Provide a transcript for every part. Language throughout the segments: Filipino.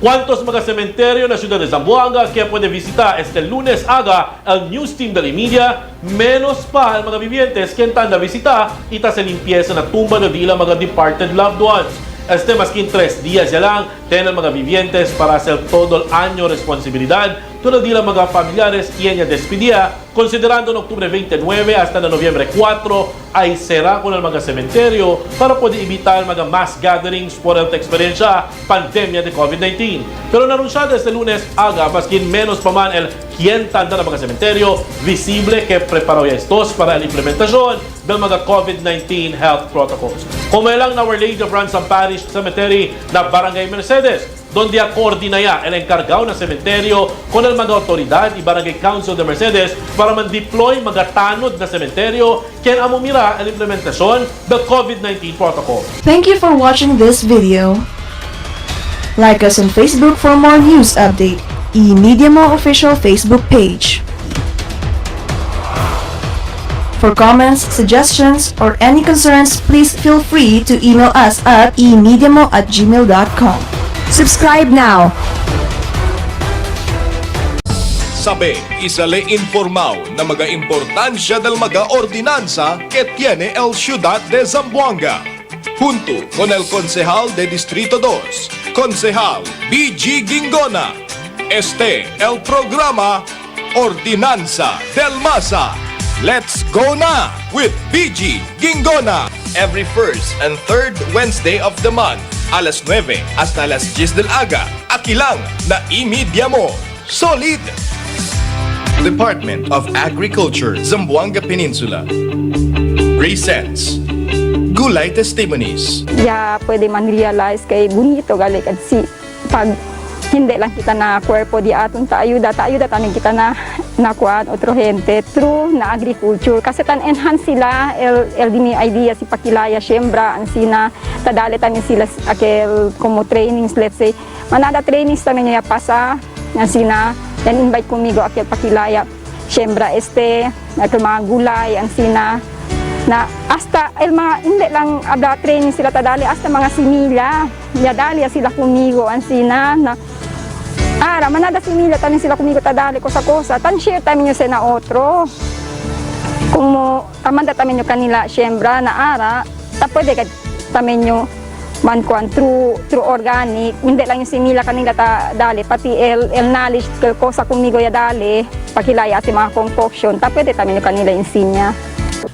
¿Cuántos mga cementerio na ciudad de Zamboanga que puede visitar este lunes aga el news team de EMEDIA? Menos pa ang mga vivientes que entanda visita ita sa limpieza na tumba na dila mga departed loved ones. Maskin 3 días ya lang, tienen mga vivientes para hacer todo el año responsibilidad, tulad dila mga familiares y ella despedía, considerando en octubre 29 hasta na noviembre 4 ay sera con el mga cementerio para poder evitar mga mass gatherings por el experiencia pandemia de COVID-19. Pero nanunciado este lunes aga, maskin menos pa man el quien tanda ng mga cementerio, visible que preparó ya estos para la implementación ng mga COVID-19 health protocols. Kumelang na Our Lady of Ransom Parish Cemetery na Barangay Mercedes, donde coordina ya el encargado na cementerio con el mga autoridad y Barangay Council de Mercedes para man-deploy mga tanod na cementerio quien amumira el implementación ng COVID-19 protocol. Thank you for watching this video. Like us on Facebook for more news update. EMEDIA Mo official Facebook page. For comments, suggestions, or any concerns, please feel free to email us at emediamo@gmail.com. Subscribe now! Sabi, isale informaw na mga importansya del mga ordinanza que tiene el ciudad de Zamboanga. Junto con el concejal de Distrito 2, concejal BG Gingona. El programa Ordinanza del Masa. Let's go na with BG Gingona. Every first and third Wednesday of the month, alas 9 hasta alas 10 del aga. Aquí lang na EMEDIA Mo. Solid! Department of Agriculture, Zamboanga Peninsula. Presents Gulay Testimonies. Ya pwede man realize kay bonito gali kasi pag hindi lang kita na kwerpo di aton taayuda tanin kita na nakuan otro gente through na agriculture kasi tan enhance sila el dini idea si pakilaya siembra ansina tadali tanin sila akel como trainings, let's say manada trainings tanin niya pasa ansina then invite kumigo akel pakilaya siembra akel mga gulay ansina na hasta el mga hindi lang abda training sila tadali hasta mga similya yadali sila kumigo ansina na ara manada similya tanin sila kumigo tadali ko sa kosa tan share tamin nyo na otro kung mo tamanda tamin nyo kanila siembra na ara ta pwede ka tamin nyo man kuan through organic hindi lang yung similya kanila tadali pati el knowledge ko sa kumigo yadali pakilaya si mga concoction ta pwede tamin nyo kanila insinya.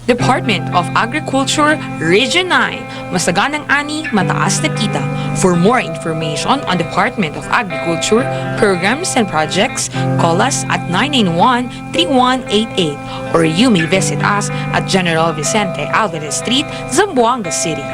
Department of Agriculture, Region 9, masaganang ani, mataas na kita. For more information on Department of Agriculture, programs and projects, call us at 991-3188 or you may visit us at General Vicente Alvarez Street, Zamboanga City.